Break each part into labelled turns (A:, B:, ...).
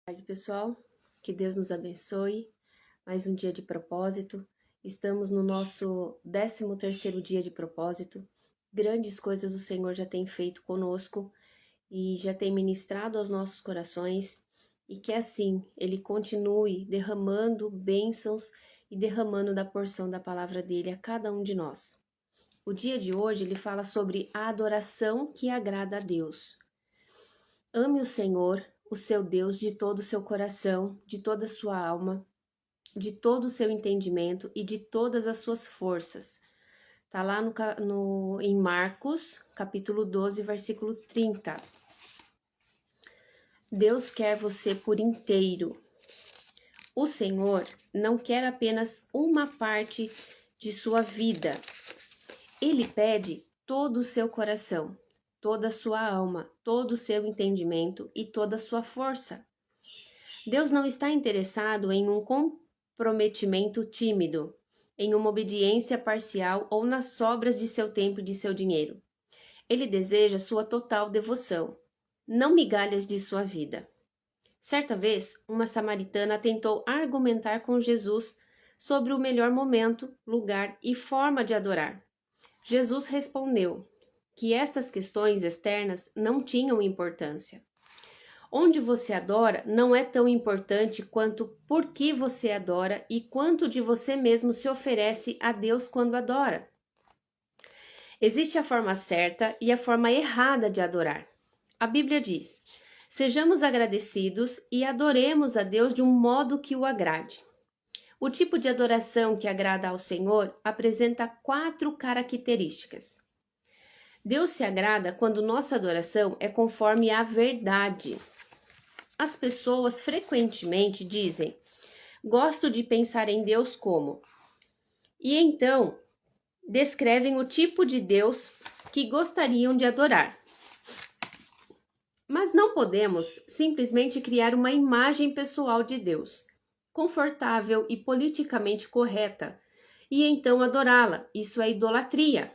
A: Boa tarde, pessoal. Que Deus nos abençoe. Mais um dia de propósito. Estamos no nosso 13º dia de propósito. Grandes coisas o Senhor já tem feito conosco e já tem ministrado aos nossos corações, e que assim Ele continue derramando bênçãos e derramando da porção da palavra dele a cada um de nós. O dia de hoje ele fala sobre a adoração que agrada a Deus. Ame o Senhor, o seu Deus, de todo o seu coração, de toda a sua alma, de todo o seu entendimento e de todas as suas forças. Está lá em Marcos, capítulo 12, versículo 30. Deus quer você por inteiro. O Senhor não quer apenas uma parte de sua vida. Ele pede todo o seu coração, toda a sua alma, todo o seu entendimento e toda a sua força. Deus não está interessado em um comprometimento tímido, em uma obediência parcial ou nas sobras de seu tempo e de seu dinheiro. Ele deseja sua total devoção, não migalhas de sua vida. Certa vez, uma samaritana tentou argumentar com Jesus sobre o melhor momento, lugar e forma de adorar. Jesus respondeu que estas questões externas não tinham importância. Onde você adora não é tão importante quanto por que você adora e quanto de você mesmo se oferece a Deus quando adora. Existe a forma certa e a forma errada de adorar. A Bíblia diz: sejamos agradecidos e adoremos a Deus de um modo que o agrade. O tipo de adoração que agrada ao Senhor apresenta 4 características. Deus se agrada quando nossa adoração é conforme à verdade. As pessoas frequentemente dizem: gosto de pensar em Deus como. E então descrevem o tipo de Deus que gostariam de adorar. Mas não podemos simplesmente criar uma imagem pessoal de Deus, confortável e politicamente correta, e então adorá-la. Isso é idolatria.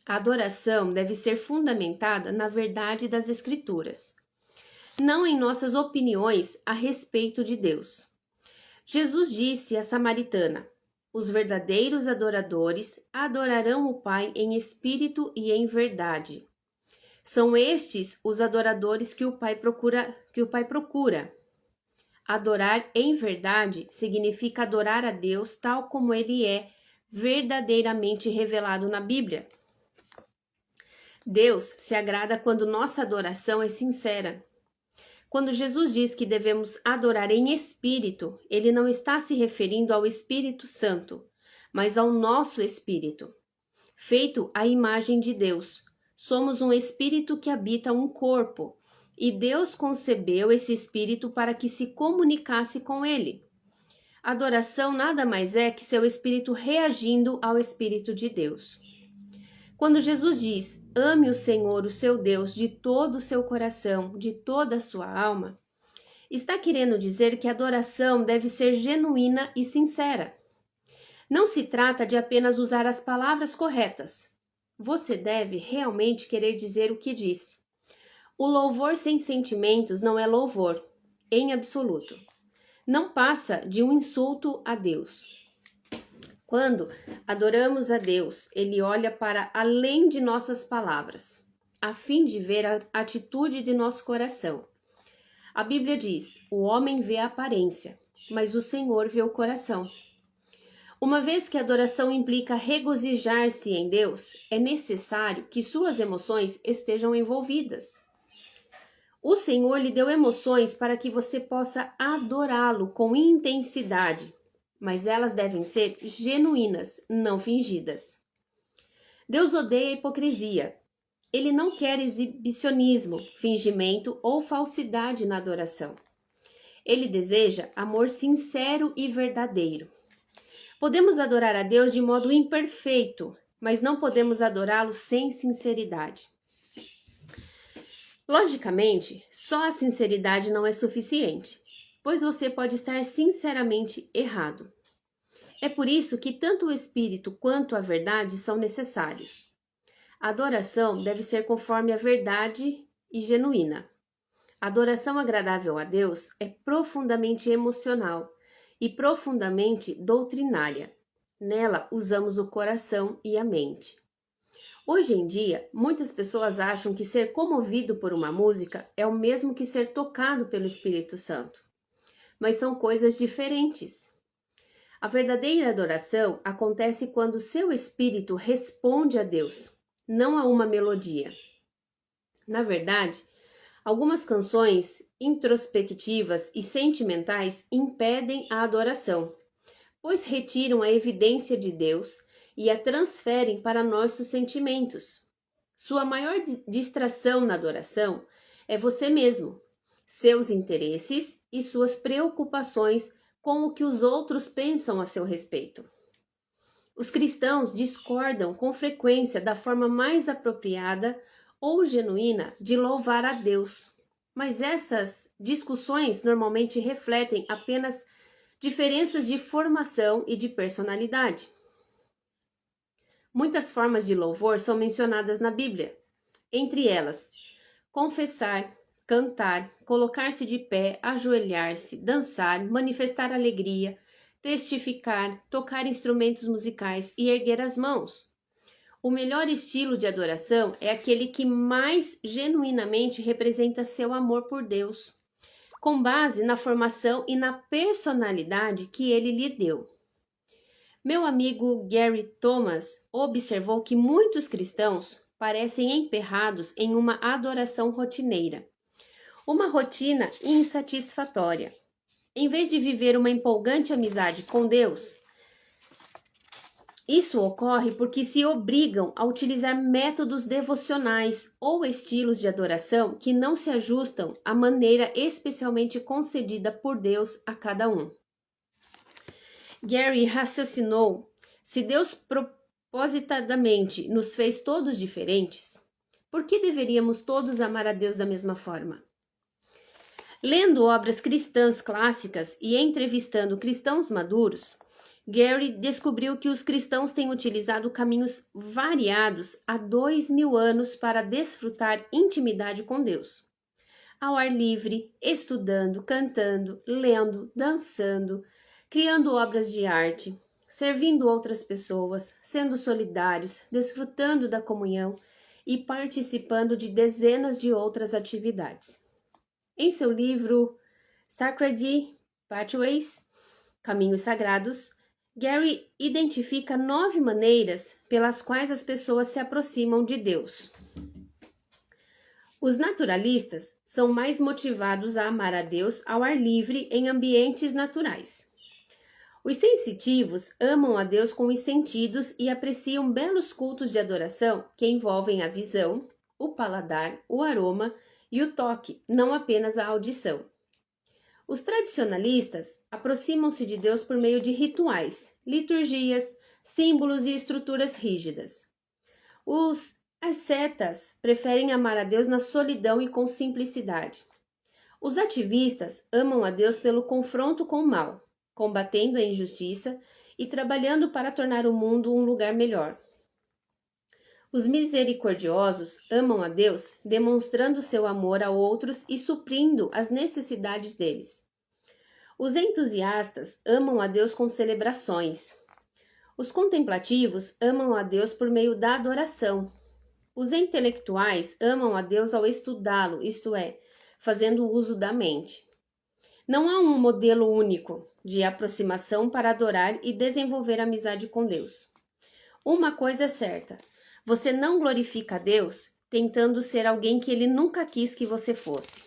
A: A adoração deve ser fundamentada na verdade das Escrituras, não em nossas opiniões a respeito de Deus. Jesus disse à samaritana: os verdadeiros adoradores adorarão o Pai em espírito e em verdade. São estes os adoradores que o Pai procura. Adorar em verdade significa adorar a Deus tal como ele é verdadeiramente revelado na Bíblia. Deus se agrada quando nossa adoração é sincera. Quando Jesus diz que devemos adorar em espírito, ele não está se referindo ao Espírito Santo, mas ao nosso espírito, feito à imagem de Deus. Somos um espírito que habita um corpo, e Deus concebeu esse espírito para que se comunicasse com ele. Adoração nada mais é que seu espírito reagindo ao Espírito de Deus. Quando Jesus diz: ame o Senhor, o seu Deus, de todo o seu coração, de toda a sua alma, está querendo dizer que a adoração deve ser genuína e sincera. Não se trata de apenas usar as palavras corretas. Você deve realmente querer dizer o que disse. O louvor sem sentimentos não é louvor, em absoluto. Não passa de um insulto a Deus. Quando adoramos a Deus, Ele olha para além de nossas palavras, a fim de ver a atitude de nosso coração. A Bíblia diz: o homem vê a aparência, mas o Senhor vê o coração. Uma vez que a adoração implica regozijar-se em Deus, é necessário que suas emoções estejam envolvidas. O Senhor lhe deu emoções para que você possa adorá-lo com intensidade, mas elas devem ser genuínas, não fingidas. Deus odeia a hipocrisia. Ele não quer exibicionismo, fingimento ou falsidade na adoração. Ele deseja amor sincero e verdadeiro. Podemos adorar a Deus de modo imperfeito, mas não podemos adorá-lo sem sinceridade. Logicamente, só a sinceridade não é suficiente, pois você pode estar sinceramente errado. É por isso que tanto o Espírito quanto a verdade são necessários. A adoração deve ser conforme a verdade e genuína. A adoração agradável a Deus é profundamente emocional e profundamente doutrinária. Nela usamos o coração e a mente. Hoje em dia, muitas pessoas acham que ser comovido por uma música é o mesmo que ser tocado pelo Espírito Santo. Mas são coisas diferentes. A verdadeira adoração acontece quando seu espírito responde a Deus, não a uma melodia. Na verdade, algumas canções introspectivas e sentimentais impedem a adoração, pois retiram a evidência de Deus e a transferem para nossos sentimentos. Sua maior distração na adoração é você mesmo, seus interesses e suas preocupações com o que os outros pensam a seu respeito. Os cristãos discordam com frequência da forma mais apropriada ou genuína de louvar a Deus, mas essas discussões normalmente refletem apenas diferenças de formação e de personalidade. Muitas formas de louvor são mencionadas na Bíblia, entre elas, confessar, cantar, colocar-se de pé, ajoelhar-se, dançar, manifestar alegria, testificar, tocar instrumentos musicais e erguer as mãos. O melhor estilo de adoração é aquele que mais genuinamente representa seu amor por Deus, com base na formação e na personalidade que ele lhe deu. Meu amigo Gary Thomas observou que muitos cristãos parecem emperrados em uma adoração rotineira, uma rotina insatisfatória. Em vez de viver uma empolgante amizade com Deus, isso ocorre porque se obrigam a utilizar métodos devocionais ou estilos de adoração que não se ajustam à maneira especialmente concedida por Deus a cada um. Gary raciocinou: se Deus propositadamente nos fez todos diferentes, por que deveríamos todos amar a Deus da mesma forma? Lendo obras cristãs clássicas e entrevistando cristãos maduros, Gary descobriu que os cristãos têm utilizado caminhos variados há 2000 anos para desfrutar intimidade com Deus. Ao ar livre, estudando, cantando, lendo, dançando, criando obras de arte, servindo outras pessoas, sendo solidários, desfrutando da comunhão e participando de dezenas de outras atividades. Em seu livro Sacred Pathways, Caminhos Sagrados, Gary identifica 9 maneiras pelas quais as pessoas se aproximam de Deus. Os naturalistas são mais motivados a amar a Deus ao ar livre em ambientes naturais. Os sensitivos amam a Deus com os sentidos e apreciam belos cultos de adoração que envolvem a visão, o paladar, o aroma e o toque, não apenas a audição. Os tradicionalistas aproximam-se de Deus por meio de rituais, liturgias, símbolos e estruturas rígidas. Os ascetas preferem amar a Deus na solidão e com simplicidade. Os ativistas amam a Deus pelo confronto com o mal, combatendo a injustiça e trabalhando para tornar o mundo um lugar melhor. Os misericordiosos amam a Deus, demonstrando seu amor a outros e suprindo as necessidades deles. Os entusiastas amam a Deus com celebrações. Os contemplativos amam a Deus por meio da adoração. Os intelectuais amam a Deus ao estudá-lo, isto é, fazendo uso da mente. Não há um modelo único de aproximação para adorar e desenvolver amizade com Deus. Uma coisa é certa: você não glorifica a Deus tentando ser alguém que Ele nunca quis que você fosse.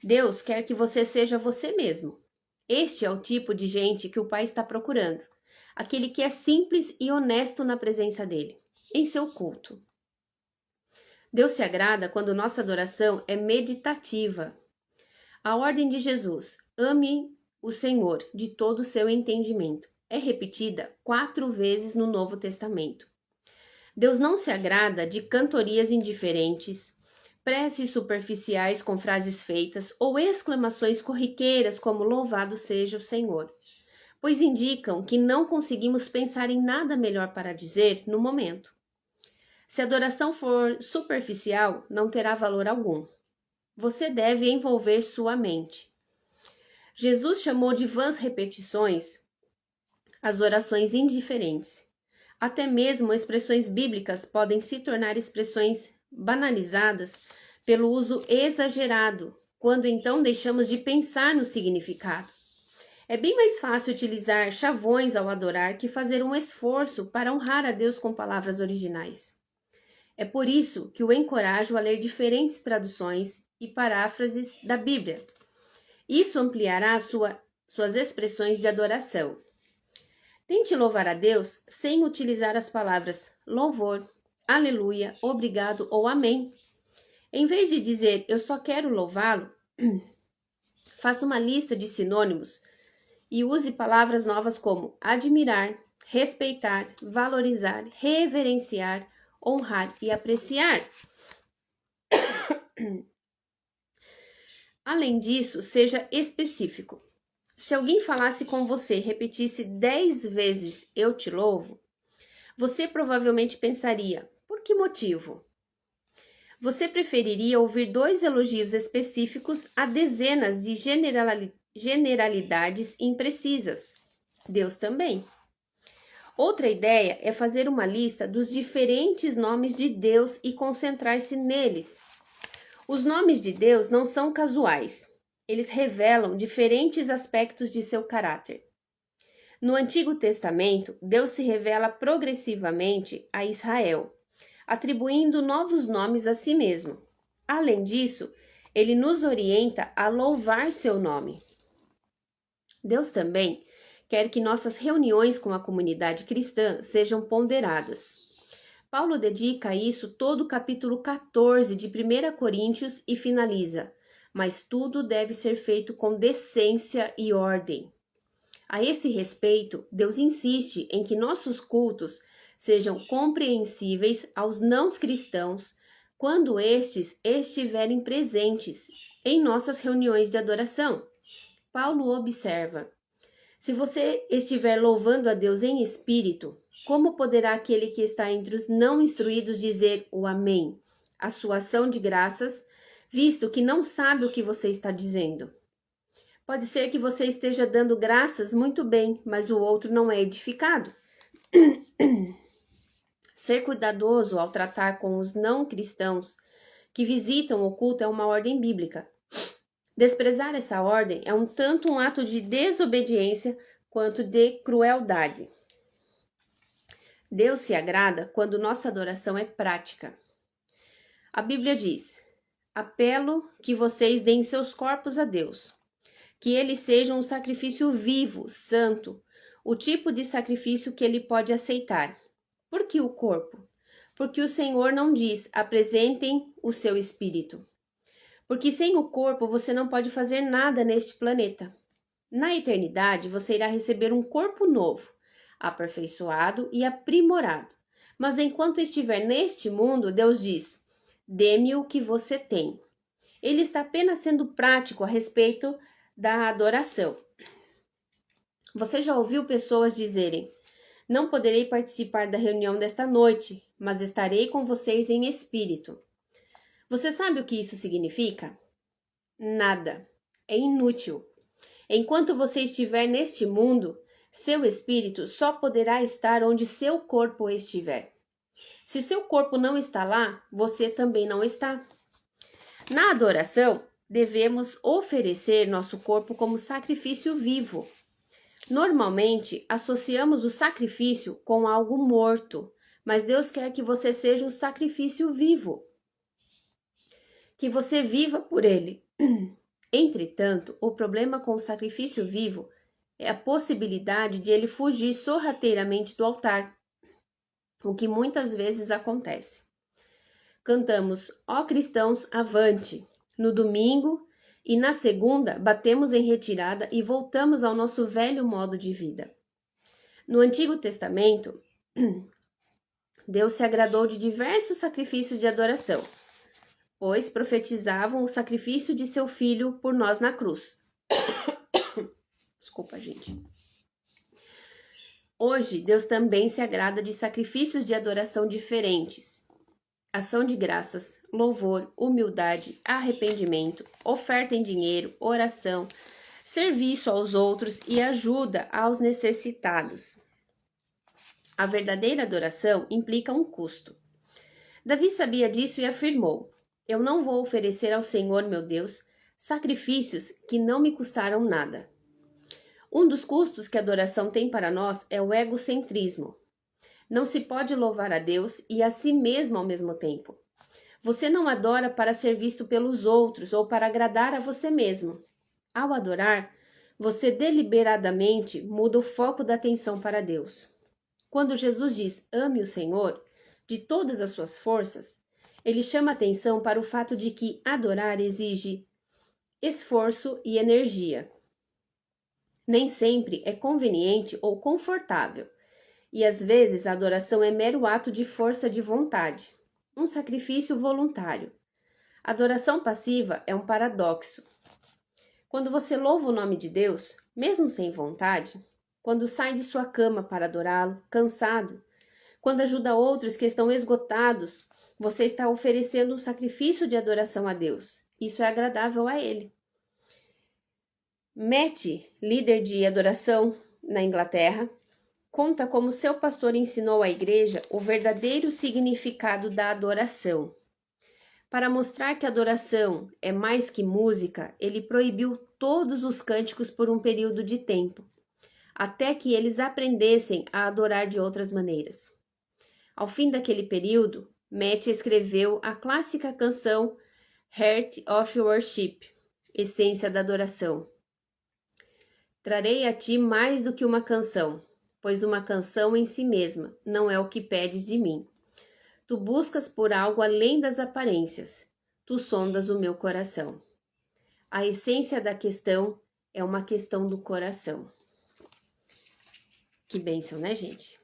A: Deus quer que você seja você mesmo. Este é o tipo de gente que o Pai está procurando, aquele que é simples e honesto na presença dEle, em seu culto. Deus se agrada quando nossa adoração é meditativa. A ordem de Jesus, ame o Senhor de todo o seu entendimento, é repetida 4 vezes no Novo Testamento. Deus não se agrada de cantorias indiferentes, preces superficiais com frases feitas ou exclamações corriqueiras como louvado seja o Senhor, pois indicam que não conseguimos pensar em nada melhor para dizer no momento. Se a adoração for superficial, não terá valor algum. você deve envolver sua mente. Jesus chamou de vãs repetições as orações indiferentes. Até mesmo expressões bíblicas podem se tornar expressões banalizadas pelo uso exagerado, quando então deixamos de pensar no significado. É bem mais fácil utilizar chavões ao adorar que fazer um esforço para honrar a Deus com palavras originais. É por isso que o encorajo a ler diferentes traduções e paráfrases da Bíblia. Isso ampliará suas expressões de adoração. Tente louvar a Deus sem utilizar as palavras louvor, aleluia, obrigado ou amém. Em vez de dizer eu só quero louvá-lo, faça uma lista de sinônimos e use palavras novas como admirar, respeitar, valorizar, reverenciar, honrar e apreciar. Além disso, seja específico. Se alguém falasse com você e repetisse 10 vezes eu te louvo, você provavelmente pensaria, por que motivo? Você preferiria ouvir 2 elogios específicos a dezenas de generalidades imprecisas. Deus também. Outra ideia é fazer uma lista dos diferentes nomes de Deus e concentrar-se neles. Os nomes de Deus não são casuais. Eles revelam diferentes aspectos de seu caráter. No Antigo Testamento, Deus se revela progressivamente a Israel, atribuindo novos nomes a si mesmo. Além disso, ele nos orienta a louvar seu nome. Deus também quer que nossas reuniões com a comunidade cristã sejam ponderadas. Paulo dedica a isso todo o capítulo 14 de 1 Coríntios e finaliza: mas tudo deve ser feito com decência e ordem. A esse respeito, Deus insiste em que nossos cultos sejam compreensíveis aos não-cristãos quando estes estiverem presentes em nossas reuniões de adoração. Paulo observa: se você estiver louvando a Deus em espírito, como poderá aquele que está entre os não instruídos dizer o amém, a sua ação de graças, visto que não sabe o que você está dizendo? Pode ser que você esteja dando graças muito bem, mas o outro não é edificado. Ser cuidadoso ao tratar com os não cristãos que visitam o culto é uma ordem bíblica. Desprezar essa ordem é tanto um ato de desobediência quanto de crueldade. Deus se agrada quando nossa adoração é prática. A Bíblia diz: apelo que vocês deem seus corpos a Deus, que eles sejam um sacrifício vivo, santo, o tipo de sacrifício que ele pode aceitar. Por que o corpo? Porque o Senhor não diz, apresentem o seu espírito. Porque sem o corpo você não pode fazer nada neste planeta. Na eternidade você irá receber um corpo novo, aperfeiçoado e aprimorado. Mas enquanto estiver neste mundo, Deus diz, dê-me o que você tem. Ele está apenas sendo prático a respeito da adoração. Você já ouviu pessoas dizerem, não poderei participar da reunião desta noite, mas estarei com vocês em espírito. Você sabe o que isso significa? Nada. É inútil. Enquanto você estiver neste mundo, seu espírito só poderá estar onde seu corpo estiver. Se seu corpo não está lá, você também não está. Na adoração, devemos oferecer nosso corpo como sacrifício vivo. Normalmente, associamos o sacrifício com algo morto, mas Deus quer que você seja um sacrifício vivo. Que você viva por ele. Entretanto, o problema com o sacrifício vivo é a possibilidade de ele fugir sorrateiramente do altar, o que muitas vezes acontece. Cantamos Ó cristãos, avante! No domingo e na segunda batemos em retirada e voltamos ao nosso velho modo de vida. No Antigo Testamento, Deus se agradou de diversos sacrifícios de adoração, pois profetizavam o sacrifício de seu filho por nós na cruz. Desculpa, gente. Hoje, Deus também se agrada de sacrifícios de adoração diferentes. ação de graças, louvor, humildade, arrependimento, oferta em dinheiro, oração, serviço aos outros e ajuda aos necessitados. A verdadeira adoração implica um custo. Davi sabia disso e afirmou: Eu não vou oferecer ao Senhor, meu Deus, sacrifícios que não me custaram nada. Um dos custos que a adoração tem para nós é o egocentrismo. Não se pode louvar a Deus e a si mesmo ao mesmo tempo. Você não adora para ser visto pelos outros ou para agradar a você mesmo. Ao adorar, você deliberadamente muda o foco da atenção para Deus. Quando Jesus diz ame o Senhor de todas as suas forças, ele chama atenção para o fato de que adorar exige esforço e energia. Nem sempre é conveniente ou confortável, e às vezes a adoração é mero ato de força de vontade, um sacrifício voluntário. A adoração passiva é um paradoxo. Quando você louva o nome de Deus, mesmo sem vontade, quando sai de sua cama para adorá-lo, cansado, quando ajuda outros que estão esgotados, você está oferecendo um sacrifício de adoração a Deus. Isso é agradável a Ele. Matt, líder de adoração na Inglaterra, conta como seu pastor ensinou à igreja o verdadeiro significado da adoração. Para mostrar que a adoração é mais que música, ele proibiu todos os cânticos por um período de tempo, até que eles aprendessem a adorar de outras maneiras. Ao fim daquele período, Matt escreveu a clássica canção Heart of Worship, Essência da Adoração. Trarei a ti mais do que uma canção, pois uma canção em si mesma não é o que pedes de mim. Tu buscas por algo além das aparências, tu sondas o meu coração. A essência da questão é uma questão do coração. Que bênção, né, gente?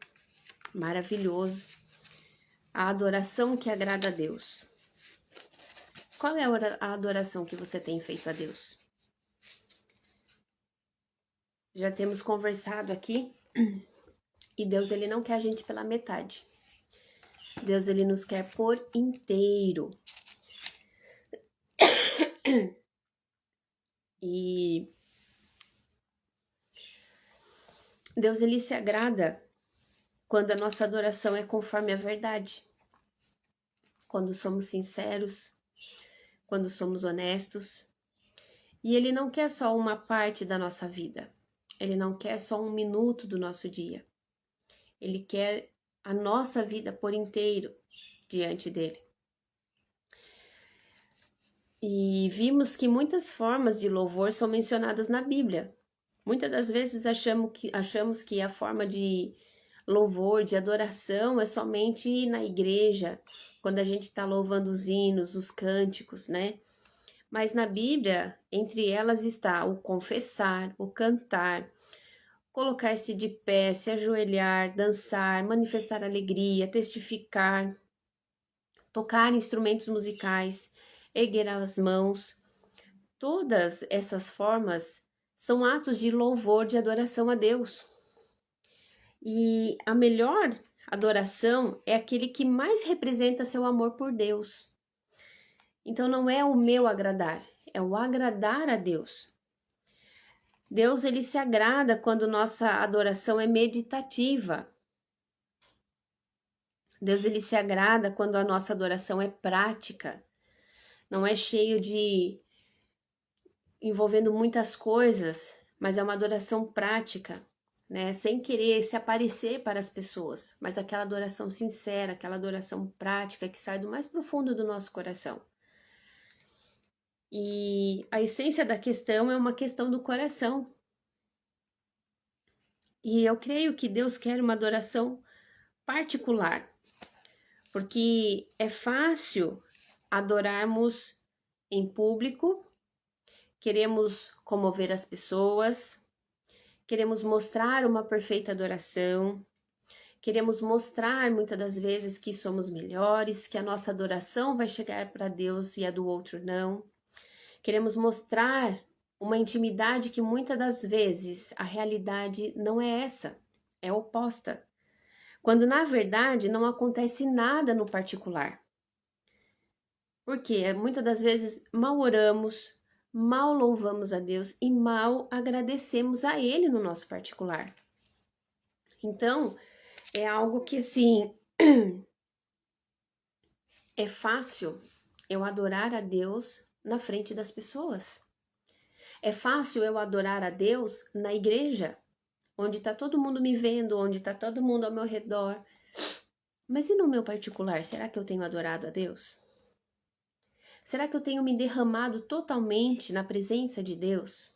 A: Maravilhoso. A adoração que agrada a Deus. Qual é a adoração que você tem feito a Deus? Já temos conversado aqui e Deus, ele não quer a gente pela metade. Deus, ele nos quer por inteiro. E Deus, ele se agrada quando a nossa adoração é conforme a verdade. Quando somos sinceros, quando somos honestos. E ele não quer só uma parte da nossa vida. Ele não quer só um minuto do nosso dia. Ele quer a nossa vida por inteiro diante dele. E vimos que muitas formas de louvor são mencionadas na Bíblia. Muitas das vezes achamos que a forma de louvor, de adoração é somente na igreja, quando a gente está louvando os hinos, os cânticos, né? Mas na Bíblia, entre elas está o confessar, o cantar, colocar-se de pé, se ajoelhar, dançar, manifestar alegria, testificar, tocar instrumentos musicais, erguer as mãos. Todas essas formas são atos de louvor, de adoração a Deus. E a melhor adoração é aquele que mais representa seu amor por Deus. Então não é o meu agradar, é o agradar a Deus. Deus, ele se agrada quando nossa adoração é meditativa. Deus, ele se agrada quando a nossa adoração é prática. Não é cheio de envolvendo muitas coisas, mas é uma adoração prática, né? Sem querer se aparecer para as pessoas, mas aquela adoração sincera, aquela adoração prática que sai do mais profundo do nosso coração. E a essência da questão é uma questão do coração. E eu creio que Deus quer uma adoração particular, porque é fácil adorarmos em público, queremos comover as pessoas, queremos mostrar uma perfeita adoração, queremos mostrar muitas das vezes que somos melhores, que a nossa adoração vai chegar para Deus e a do outro não. Queremos mostrar uma intimidade que muitas das vezes a realidade não é essa, é oposta. Quando na verdade não acontece nada no particular. Porque muitas das vezes mal oramos, mal louvamos a Deus e mal agradecemos a Ele no nosso particular. Então, é algo que assim, é fácil eu adorar a Deus na frente das pessoas. É fácil eu adorar a Deus na igreja, onde está todo mundo me vendo, onde está todo mundo ao meu redor. Mas e no meu particular, será que eu tenho adorado a Deus? Será que eu tenho me derramado totalmente na presença de Deus?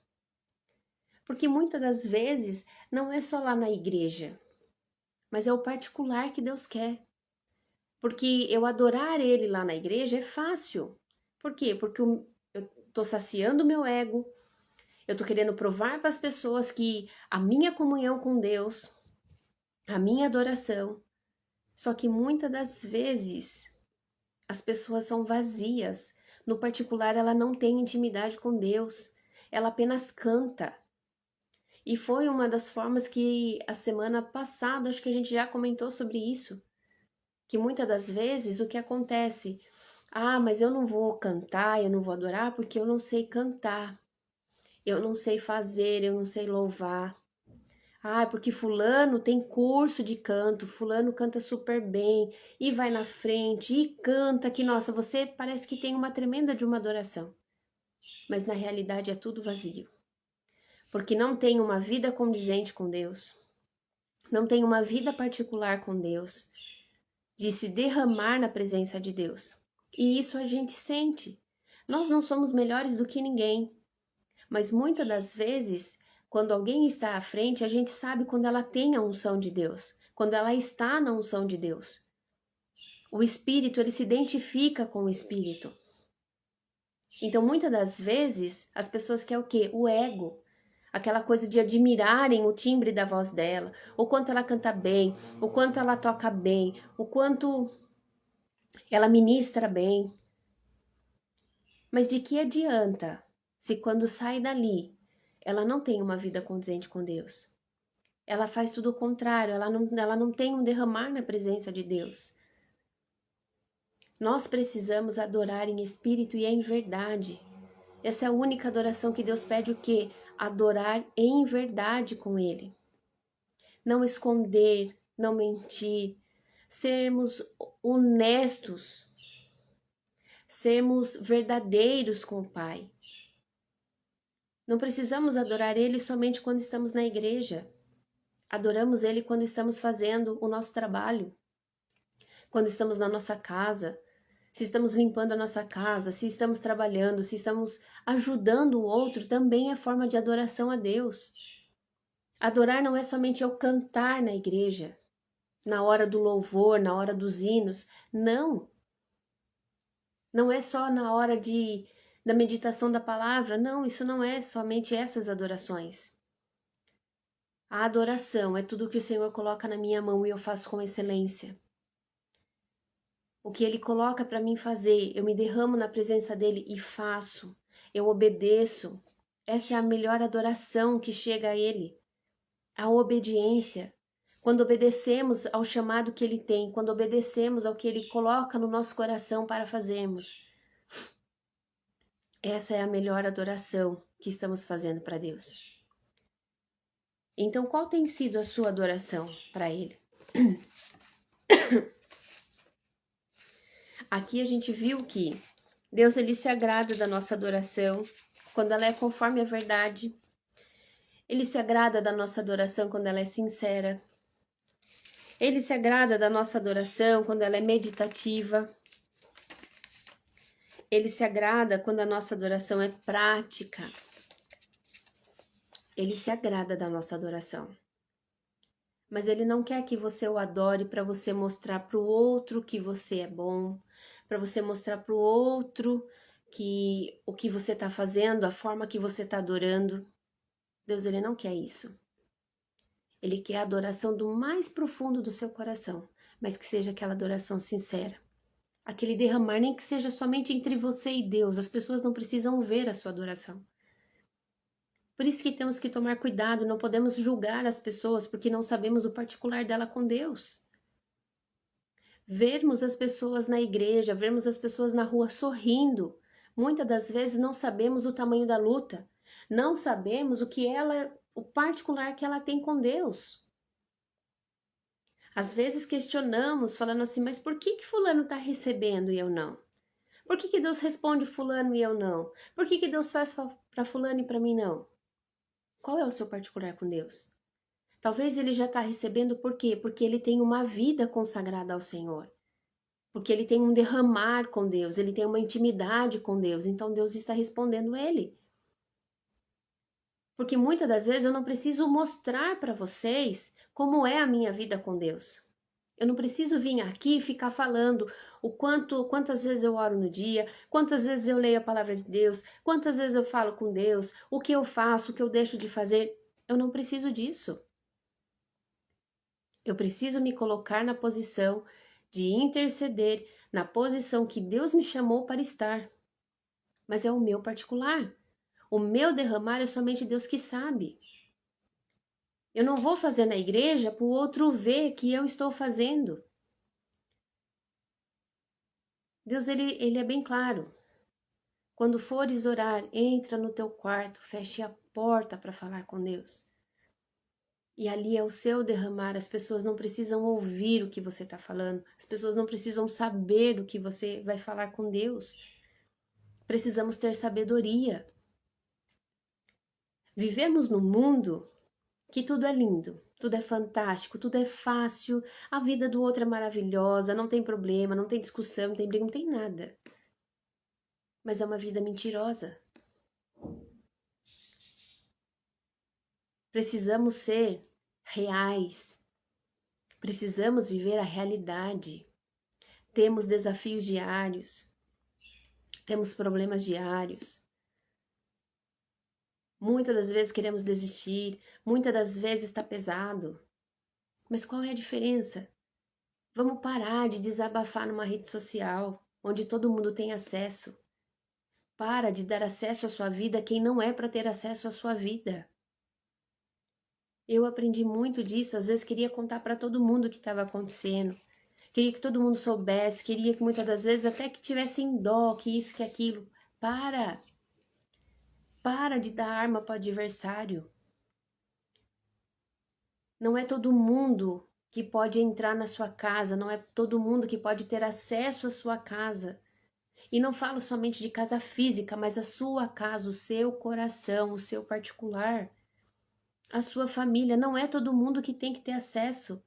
A: Porque muitas das vezes não é só lá na igreja, mas é o particular que Deus quer. Porque eu adorar Ele lá na igreja é fácil. Por quê? Porque eu estou saciando o meu ego, eu estou querendo provar para as pessoas que a minha comunhão com Deus, a minha adoração. Só que muitas das vezes as pessoas são vazias. No particular, ela não tem intimidade com Deus. Ela apenas canta. E foi uma das formas que a semana passada, acho que a gente já comentou sobre isso. Que muitas das vezes o que acontece? Ah, mas eu não vou cantar, eu não vou adorar porque eu não sei cantar. Eu não sei fazer, eu não sei louvar. Ah, porque fulano tem curso de canto, fulano canta super bem e vai na frente e canta que, nossa, você parece que tem uma tremenda de uma adoração. Mas na realidade é tudo vazio. Porque não tem uma vida condizente com Deus. Não tem uma vida particular com Deus, de se derramar na presença de Deus. E isso a gente sente. Nós não somos melhores do que ninguém, mas muitas das vezes, quando alguém está à frente, a gente sabe quando ela tem a unção de Deus, quando ela está na unção de Deus. O Espírito, ele se identifica com o Espírito. Então, muitas das vezes, as pessoas querem o quê? O ego. Aquela coisa de admirarem o timbre da voz dela, o quanto ela canta bem, o quanto ela toca bem, o quanto ela ministra bem. Mas de que adianta se quando sai dali, ela não tem uma vida condizente com Deus? Ela faz tudo o contrário, ela não tem um derramar na presença de Deus. Nós precisamos adorar em espírito e em verdade. Essa é a única adoração que Deus pede, o quê? Adorar em verdade com Ele. Não esconder, não mentir, sermos honestos, sermos verdadeiros com o Pai. Não precisamos adorar Ele somente quando estamos na igreja. Adoramos Ele quando estamos fazendo o nosso trabalho, quando estamos na nossa casa, se estamos limpando a nossa casa, se estamos trabalhando, se estamos ajudando o outro, também é forma de adoração a Deus. Adorar não é somente eu cantar na igreja, na hora do louvor, na hora dos hinos. Não. Não é só na hora da meditação da palavra. Não, isso não é somente essas adorações. A adoração é tudo que o Senhor coloca na minha mão e eu faço com excelência. O que Ele coloca para mim fazer, eu me derramo na presença dEle e faço. Eu obedeço. Essa é a melhor adoração que chega a Ele. A obediência. Quando obedecemos ao chamado que Ele tem, quando obedecemos ao que Ele coloca no nosso coração para fazermos. Essa é a melhor adoração que estamos fazendo para Deus. Então, qual tem sido a sua adoração para Ele? Aqui a gente viu que Deus, ele se agrada da nossa adoração quando ela é conforme a verdade. Ele se agrada da nossa adoração quando ela é sincera. Ele se agrada da nossa adoração quando ela é meditativa. Ele se agrada quando a nossa adoração é prática. Ele se agrada da nossa adoração. Mas ele não quer que você o adore para você mostrar para o outro que você é bom, para você mostrar para o outro que o que você está fazendo, a forma que você está adorando. Deus, ele não quer isso. Ele quer a adoração do mais profundo do seu coração, mas que seja aquela adoração sincera. Aquele derramar, nem que seja somente entre você e Deus. As pessoas não precisam ver a sua adoração. Por isso que temos que tomar cuidado, não podemos julgar as pessoas porque não sabemos o particular dela com Deus. Vermos as pessoas na igreja, vermos as pessoas na rua sorrindo. Muitas das vezes não sabemos o tamanho da luta, não sabemos o particular que ela tem com Deus. Às vezes questionamos, falando assim, mas por que fulano está recebendo e eu não? Por que Deus responde fulano e eu não? Por que Deus faz para fulano e para mim não? Qual é o seu particular com Deus? Talvez ele já está recebendo por quê? Porque ele tem uma vida consagrada ao Senhor. Porque ele tem um derramar com Deus, ele tem uma intimidade com Deus. Então Deus está respondendo ele. Porque muitas das vezes eu não preciso mostrar para vocês como é a minha vida com Deus. Eu não preciso vir aqui e ficar falando quantas vezes eu oro no dia, quantas vezes eu leio a palavra de Deus, quantas vezes eu falo com Deus, o que eu faço, o que eu deixo de fazer. Eu não preciso disso. Eu preciso me colocar na posição de interceder, na posição que Deus me chamou para estar. Mas é o meu particular. O meu derramar é somente Deus que sabe. Eu não vou fazer na igreja para o outro ver que eu estou fazendo. Deus, ele é bem claro. Quando fores orar, entra no teu quarto, feche a porta para falar com Deus. E ali é o seu derramar, as pessoas não precisam ouvir o que você está falando, as pessoas não precisam saber o que você vai falar com Deus. Precisamos ter sabedoria. Vivemos num mundo que tudo é lindo, tudo é fantástico, tudo é fácil, a vida do outro é maravilhosa, não tem problema, não tem discussão, não tem briga, não tem nada. Mas é uma vida mentirosa. Precisamos ser reais. Precisamos viver a realidade. Temos desafios diários. Temos problemas diários. Muitas das vezes queremos desistir, muitas das vezes está pesado. Mas qual é a diferença? Vamos parar de desabafar numa rede social, onde todo mundo tem acesso. Para de dar acesso à sua vida a quem não é para ter acesso à sua vida. Eu aprendi muito disso, às vezes queria contar para todo mundo o que estava acontecendo. Queria que todo mundo soubesse, queria que muitas das vezes até que tivessem dó, que isso, que aquilo. Para de dar arma para o adversário. Não é todo mundo que pode entrar na sua casa, não é todo mundo que pode ter acesso à sua casa. E não falo somente de casa física, mas a sua casa, o seu coração, o seu particular, a sua família. Não é todo mundo que tem que ter acesso.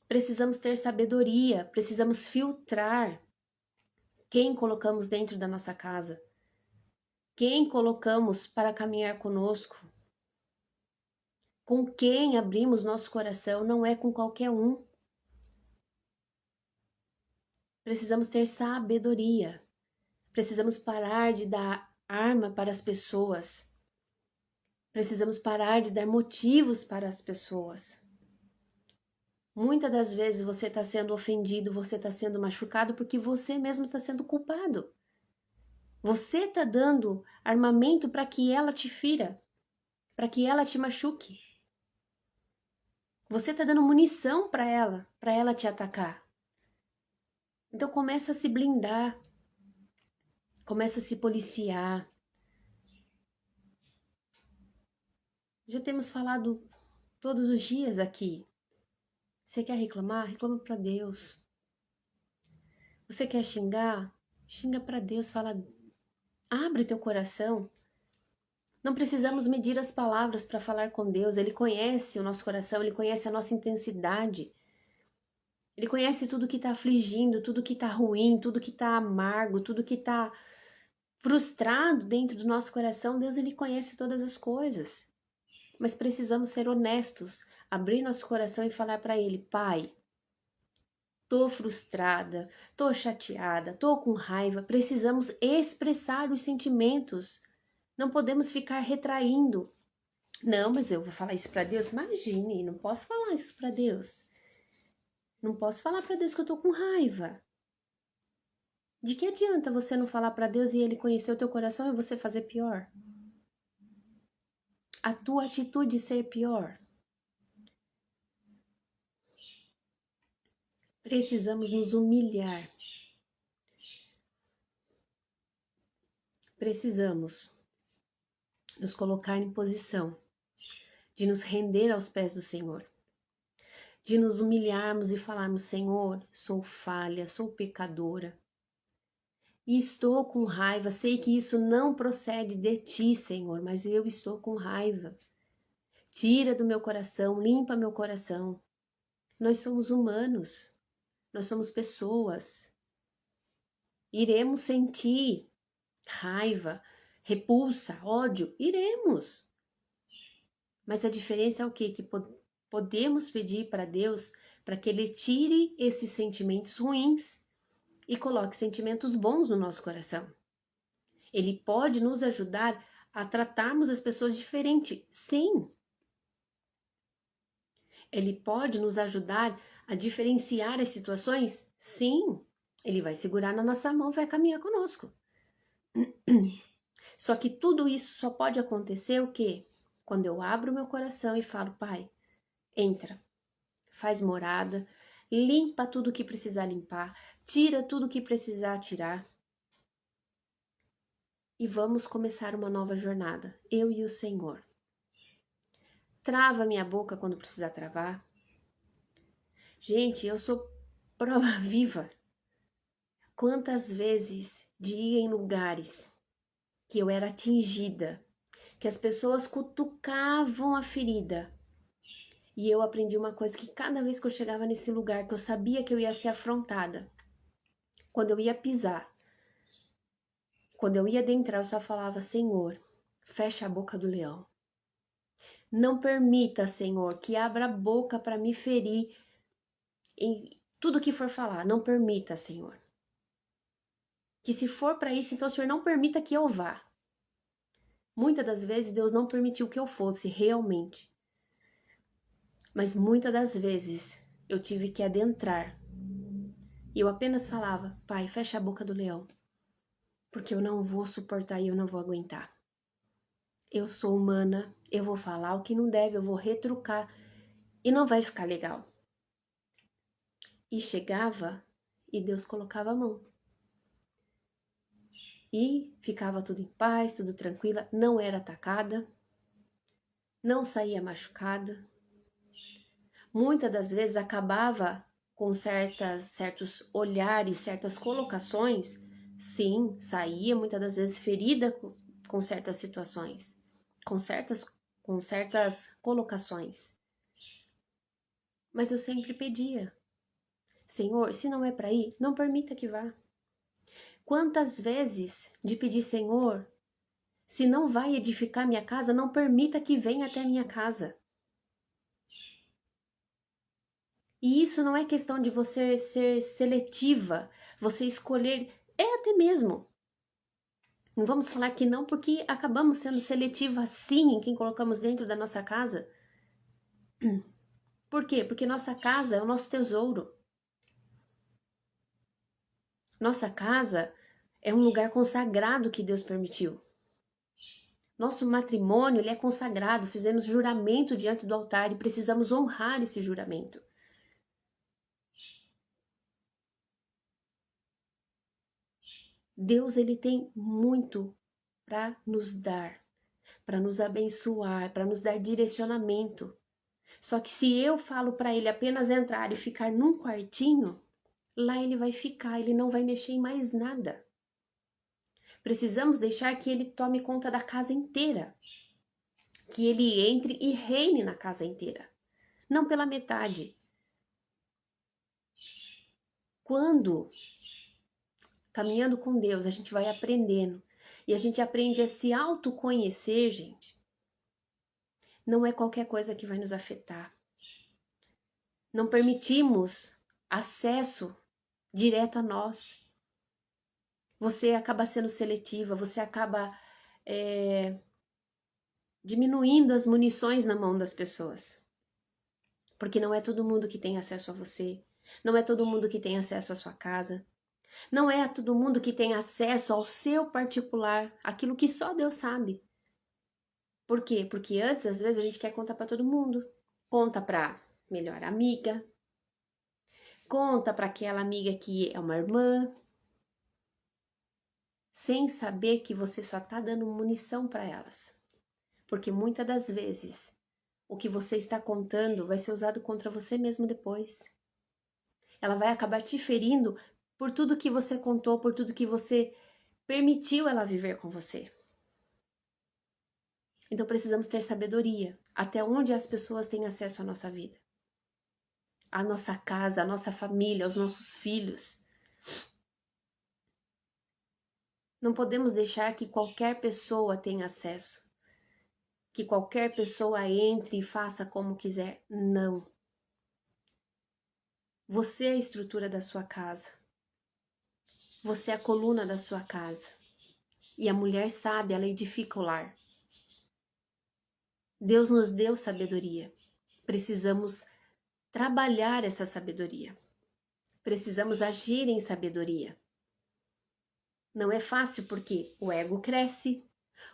A: Precisamos ter sabedoria, precisamos filtrar quem colocamos dentro da nossa casa, quem colocamos para caminhar conosco, com quem abrimos nosso coração, não é com qualquer um. Precisamos ter sabedoria, precisamos parar de dar arma para as pessoas, precisamos parar de dar motivos para as pessoas. Muitas das vezes você está sendo ofendido, você está sendo machucado porque você mesmo está sendo culpado. Você está dando armamento para que ela te fira, para que ela te machuque. Você está dando munição para ela te atacar. Então começa a se blindar, começa a se policiar. Já temos falado todos os dias aqui. Você quer reclamar? Reclama para Deus. Você quer xingar? Xinga para Deus, fala, abre teu coração. Não precisamos medir as palavras para falar com Deus. Ele conhece o nosso coração, ele conhece a nossa intensidade. Ele conhece tudo que está afligindo, tudo que está ruim, tudo que está amargo, tudo que está frustrado dentro do nosso coração. Deus, ele conhece todas as coisas. Mas precisamos ser honestos, abrir nosso coração e falar para ele, Pai, tô frustrada, tô chateada, tô com raiva. Precisamos expressar os sentimentos. Não podemos ficar retraindo. Não, mas eu vou falar isso para Deus? Imagine, não posso falar isso para Deus. Não posso falar para Deus que eu tô com raiva. De que adianta você não falar para Deus e ele conhecer o teu coração e você fazer pior? A tua atitude ser pior? Precisamos nos humilhar. Precisamos nos colocar em posição de nos render aos pés do Senhor, de nos humilharmos e falarmos: Senhor, sou falha, sou pecadora, e estou com raiva, sei que isso não procede de ti, Senhor, mas eu estou com raiva. Tira do meu coração, limpa meu coração. Nós somos humanos, nós somos pessoas. Iremos sentir raiva, repulsa, ódio, iremos. Mas a diferença é o quê? Que podemos pedir para Deus para que Ele tire esses sentimentos ruins e coloque sentimentos bons no nosso coração. Ele pode nos ajudar a tratarmos as pessoas diferente, sim. Ele pode nos ajudar a diferenciar as situações, sim. Ele vai segurar na nossa mão, vai caminhar conosco. Só que tudo isso só pode acontecer o quê? Quando eu abro meu coração e falo: Pai, entra, faz morada, limpa tudo que precisar limpar, tira tudo que precisar tirar. E vamos começar uma nova jornada, eu e o Senhor. Trava minha boca quando precisar travar. Gente, eu sou prova viva. Quantas vezes de ir em lugares que eu era atingida, que as pessoas cutucavam a ferida. E eu aprendi uma coisa, que cada vez que eu chegava nesse lugar, que eu sabia que eu ia ser afrontada, quando eu ia pisar, quando eu ia adentrar, eu só falava: Senhor, fecha a boca do leão. Não permita, Senhor, que abra a boca para me ferir em tudo que for falar. Não permita, Senhor. Que se for para isso, então o Senhor não permita que eu vá. Muitas das vezes Deus não permitiu que eu fosse realmente. Mas muitas das vezes eu tive que adentrar. E eu apenas falava: Pai, fecha a boca do leão. Porque eu não vou suportar e eu não vou aguentar. Eu sou humana, eu vou falar o que não deve, eu vou retrucar e não vai ficar legal. E chegava e Deus colocava a mão. E ficava tudo em paz, tudo tranquila, não era atacada, não saía machucada. Muitas das vezes acabava com certos olhares, certas colocações. Sim, saía muitas das vezes ferida com certas situações, com certas colocações. Mas eu sempre pedia: Senhor, se não é para ir, não permita que vá. Quantas vezes de pedir: Senhor, se não vai edificar minha casa, não permita que venha até minha casa. E isso não é questão de você ser seletiva, você escolher, é até mesmo. Não vamos falar que não, porque acabamos sendo seletiva sim em quem colocamos dentro da nossa casa. Por quê? Porque nossa casa é o nosso tesouro. Nossa casa é um lugar consagrado que Deus permitiu. Nosso matrimônio, ele é consagrado, fizemos juramento diante do altar e precisamos honrar esse juramento. Deus, ele tem muito para nos dar, para nos abençoar, para nos dar direcionamento. Só que se eu falo para ele apenas entrar e ficar num quartinho, lá ele vai ficar, ele não vai mexer em mais nada. Precisamos deixar que ele tome conta da casa inteira, que ele entre e reine na casa inteira, não pela metade. Quando caminhando com Deus, a gente vai aprendendo. E a gente aprende a se autoconhecer, gente. Não é qualquer coisa que vai nos afetar. Não permitimos acesso direto a nós. Você acaba sendo seletiva, você acaba diminuindo as munições na mão das pessoas. Porque não é todo mundo que tem acesso a você. Não é todo mundo que tem acesso à sua casa. Não é a todo mundo que tem acesso ao seu particular, aquilo que só Deus sabe. Por quê? Porque antes, às vezes, a gente quer contar para todo mundo. Conta para melhor amiga, conta para aquela amiga que é uma irmã, sem saber que você só está dando munição para elas. Porque muitas das vezes o que você está contando vai ser usado contra você mesmo depois. Ela vai acabar te ferindo por tudo que você contou, por tudo que você permitiu ela viver com você. Então precisamos ter sabedoria. Até onde as pessoas têm acesso à nossa vida? À nossa casa, à nossa família, aos nossos filhos. Não podemos deixar que qualquer pessoa tenha acesso. Que qualquer pessoa entre e faça como quiser. Não. Você é a estrutura da sua casa. Você é a coluna da sua casa. E a mulher sábia, ela edifica o lar. Deus nos deu sabedoria. Precisamos trabalhar essa sabedoria. Precisamos agir em sabedoria. Não é fácil porque o ego cresce,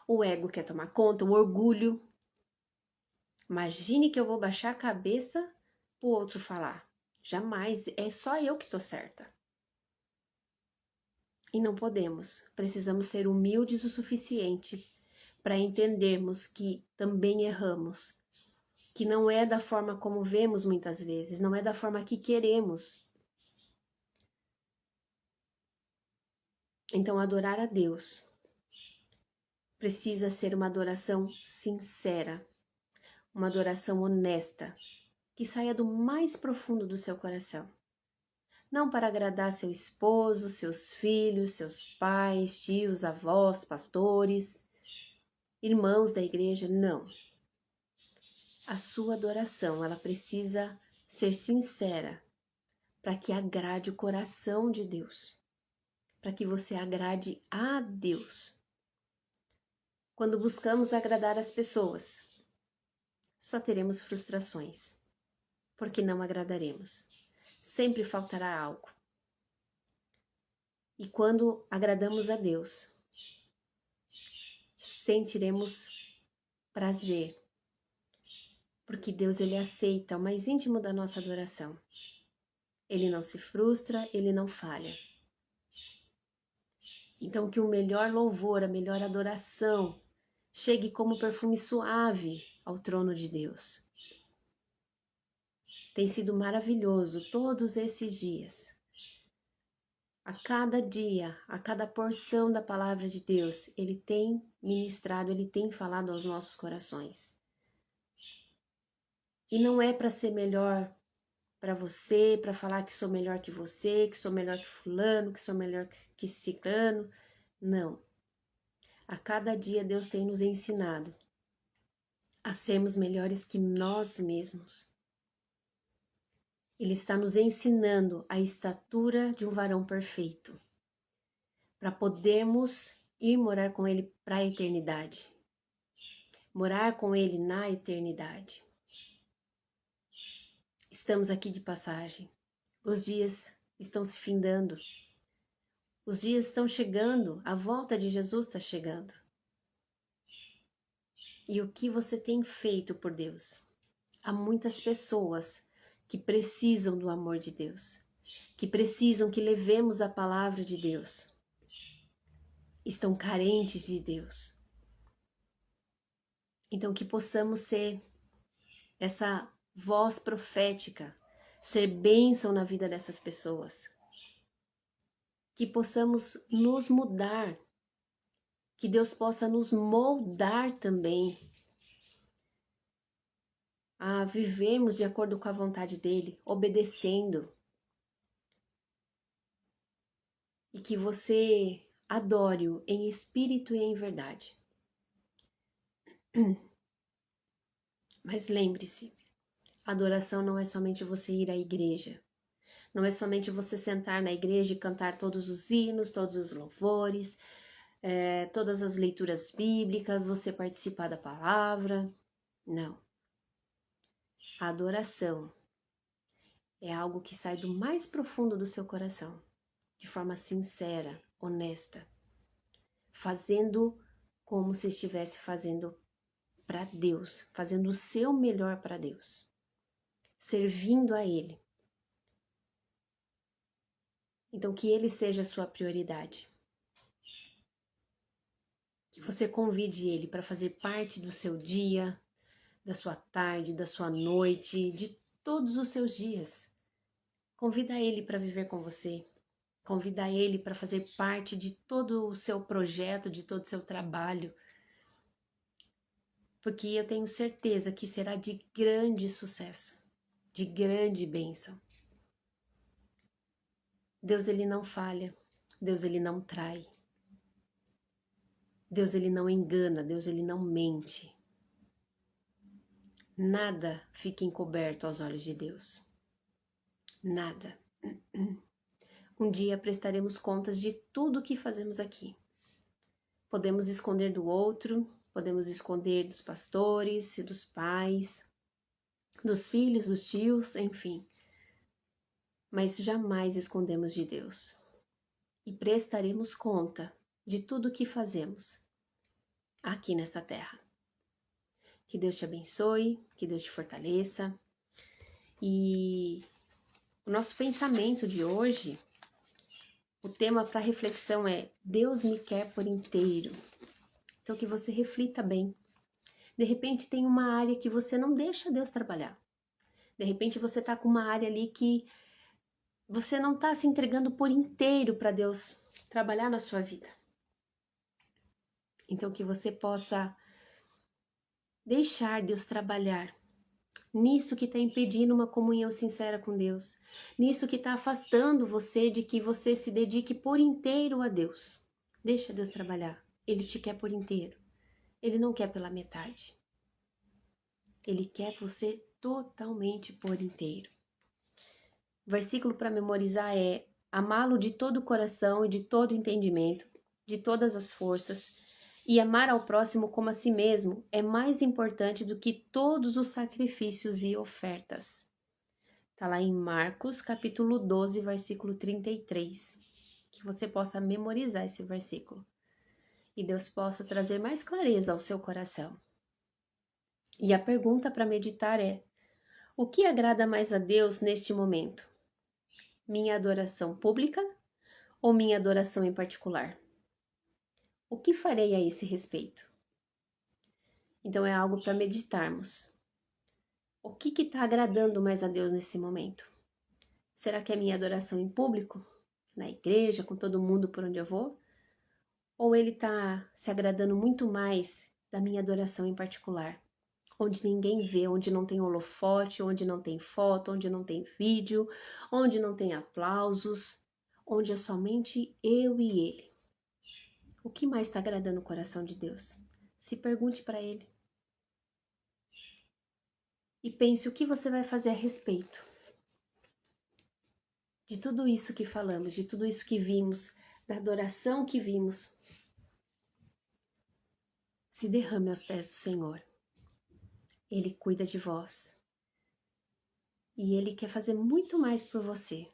A: o ego quer tomar conta, o orgulho. Imagine que eu vou baixar a cabeça para o outro falar. Jamais, é só eu que tô certa. E não podemos. Precisamos ser humildes o suficiente para entendermos que também erramos. Que não é da forma como vemos muitas vezes, não é da forma que queremos. Então, adorar a Deus precisa ser uma adoração sincera, uma adoração honesta, que saia do mais profundo do seu coração. Não para agradar seu esposo, seus filhos, seus pais, tios, avós, pastores, irmãos da igreja, não. A sua adoração, ela precisa ser sincera para que agrade o coração de Deus, para que você agrade a Deus. Quando buscamos agradar as pessoas, só teremos frustrações, porque não agradaremos. Sempre faltará algo. E quando agradamos a Deus, sentiremos prazer, porque Deus, ele aceita o mais íntimo da nossa adoração. Ele não se frustra, ele não falha. Então que o melhor louvor, a melhor adoração chegue como perfume suave ao trono de Deus. Tem sido maravilhoso todos esses dias. A cada dia, a cada porção da palavra de Deus, ele tem ministrado, ele tem falado aos nossos corações. E não é para ser melhor para você, para falar que sou melhor que você, que sou melhor que fulano, que sou melhor que ciclano. Não. A cada dia Deus tem nos ensinado a sermos melhores que nós mesmos. Ele está nos ensinando a estatura de um varão perfeito, para podermos ir morar com ele para a eternidade. Morar com ele na eternidade. Estamos aqui de passagem. Os dias estão se findando. Os dias estão chegando. A volta de Jesus está chegando. E o que você tem feito por Deus? Há muitas pessoas que precisam do amor de Deus, que precisam que levemos a palavra de Deus. Estão carentes de Deus. Então que possamos ser essa voz profética, ser bênção na vida dessas pessoas. Que possamos nos mudar, que Deus possa nos moldar também a vivermos de acordo com a vontade dele, obedecendo. E que você adore-o em espírito e em verdade. Mas lembre-se, adoração não é somente você ir à igreja. Não é somente você sentar na igreja e cantar todos os hinos, todos os louvores, todas as leituras bíblicas, você participar da palavra. Não. A adoração é algo que sai do mais profundo do seu coração, de forma sincera, honesta, fazendo como se estivesse fazendo para Deus, fazendo o seu melhor para Deus, servindo a Ele. Então, que Ele seja a sua prioridade. Que você convide Ele para fazer parte do seu dia, da sua tarde, da sua noite, de todos os seus dias. Convida Ele para viver com você. Convida Ele para fazer parte de todo o seu projeto, de todo o seu trabalho. Porque eu tenho certeza que será de grande sucesso, de grande bênção. Deus, Ele não falha. Deus, Ele não trai. Deus, Ele não engana. Deus, Ele não mente. Nada fica encoberto aos olhos de Deus. Nada. Um dia prestaremos contas de tudo o que fazemos aqui. Podemos esconder do outro, podemos esconder dos pastores e dos pais, dos filhos, dos tios, enfim. Mas jamais escondemos de Deus. E prestaremos conta de tudo o que fazemos aqui nesta terra. Que Deus te abençoe, que Deus te fortaleça. E o nosso pensamento de hoje, o tema para reflexão é: Deus me quer por inteiro. Então que você reflita bem. De repente tem uma área que você não deixa Deus trabalhar. De repente você está com uma área ali que você não está se entregando por inteiro para Deus trabalhar na sua vida. Então que você possa deixar Deus trabalhar nisso que está impedindo uma comunhão sincera com Deus, nisso que está afastando você de que você se dedique por inteiro a Deus. Deixa Deus trabalhar. Ele te quer por inteiro. Ele não quer pela metade. Ele quer você totalmente por inteiro. O versículo para memorizar é: amá-lo de todo o coração e de todo o entendimento, de todas as forças, e amar ao próximo como a si mesmo é mais importante do que todos os sacrifícios e ofertas. Está lá em Marcos, capítulo 12, versículo 33. Que você possa memorizar esse versículo. E Deus possa trazer mais clareza ao seu coração. E a pergunta para meditar é: o que agrada mais a Deus neste momento? Minha adoração pública ou minha adoração em particular? O que farei a esse respeito? Então é algo para meditarmos. O que está agradando mais a Deus nesse momento? Será que é minha adoração em público? Na igreja, com todo mundo por onde eu vou? Ou Ele está se agradando muito mais da minha adoração em particular? Onde ninguém vê, onde não tem holofote, onde não tem foto, onde não tem vídeo, onde não tem aplausos, onde é somente eu e Ele. O que mais está agradando o coração de Deus? Se pergunte para Ele. E pense o que você vai fazer a respeito de tudo isso que falamos, de tudo isso que vimos, da adoração que vimos. Se derrame aos pés do Senhor. Ele cuida de vós. E Ele quer fazer muito mais por você.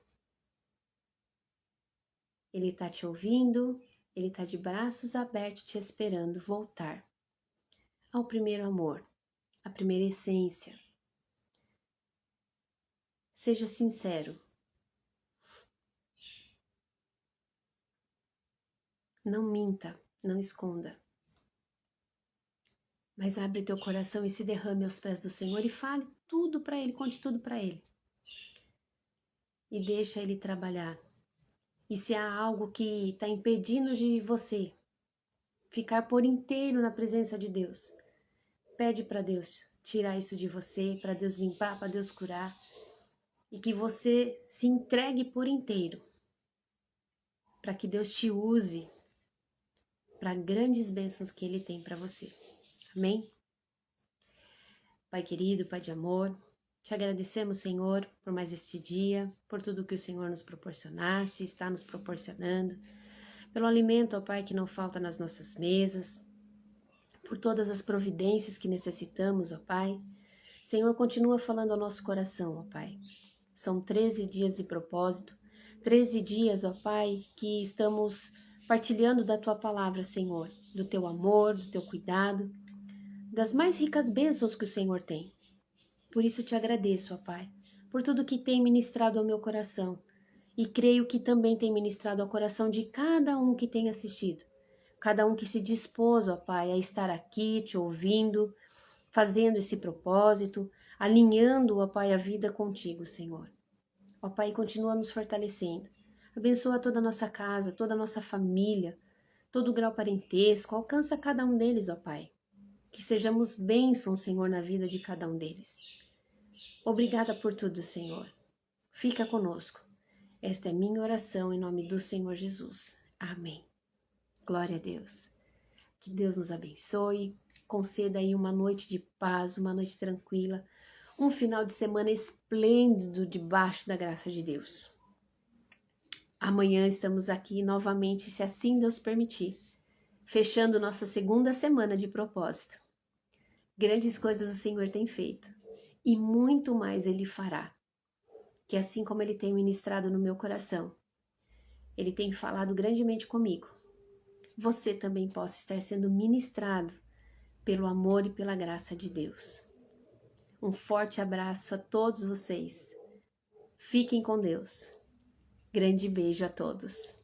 A: Ele está te ouvindo, Ele está de braços abertos te esperando voltar ao primeiro amor, à primeira essência. Seja sincero. Não minta, não esconda. Mas abre teu coração e se derrame aos pés do Senhor e fale tudo para Ele, conte tudo para Ele. E deixa Ele trabalhar. E se há algo que está impedindo de você ficar por inteiro na presença de Deus, pede para Deus tirar isso de você, para Deus limpar, para Deus curar. E que você se entregue por inteiro, para que Deus te use para grandes bênçãos que Ele tem para você. Amém? Pai querido, Pai de amor, te agradecemos, Senhor, por mais este dia, por tudo que o Senhor nos proporcionaste, está nos proporcionando, pelo alimento, ó Pai, que não falta nas nossas mesas, por todas as providências que necessitamos, ó Pai. Senhor, continua falando ao nosso coração, ó Pai. São 13 dias de propósito, 13 dias, ó Pai, que estamos partilhando da Tua palavra, Senhor, do Teu amor, do Teu cuidado, das mais ricas bênçãos que o Senhor tem. Por isso te agradeço, ó Pai, por tudo que tem ministrado ao meu coração E creio que também tem ministrado ao coração de cada um que tem assistido. Cada um que se dispôs, ó Pai, a estar aqui te ouvindo, fazendo esse propósito, alinhando, ó Pai, a vida contigo, Senhor. Ó Pai, continua nos fortalecendo. Abençoa toda a nossa casa, toda a nossa família, todo o grau parentesco, alcança cada um deles, ó Pai. Que sejamos bênçãos, Senhor, na vida de cada um deles. Obrigada por tudo, Senhor. Fica conosco. Esta é minha oração em nome do Senhor Jesus. Amém. Glória a Deus. Que Deus nos abençoe, conceda aí uma noite de paz, uma noite tranquila, um final de semana esplêndido debaixo da graça de Deus. Amanhã estamos aqui novamente, se assim Deus permitir, fechando nossa segunda semana de propósito. Grandes coisas o Senhor tem feito e muito mais Ele fará. Que assim como Ele tem ministrado no meu coração, Ele tem falado grandemente comigo, você também possa estar sendo ministrado pelo amor e pela graça de Deus. Um forte abraço a todos vocês. Fiquem com Deus. Grande beijo a todos.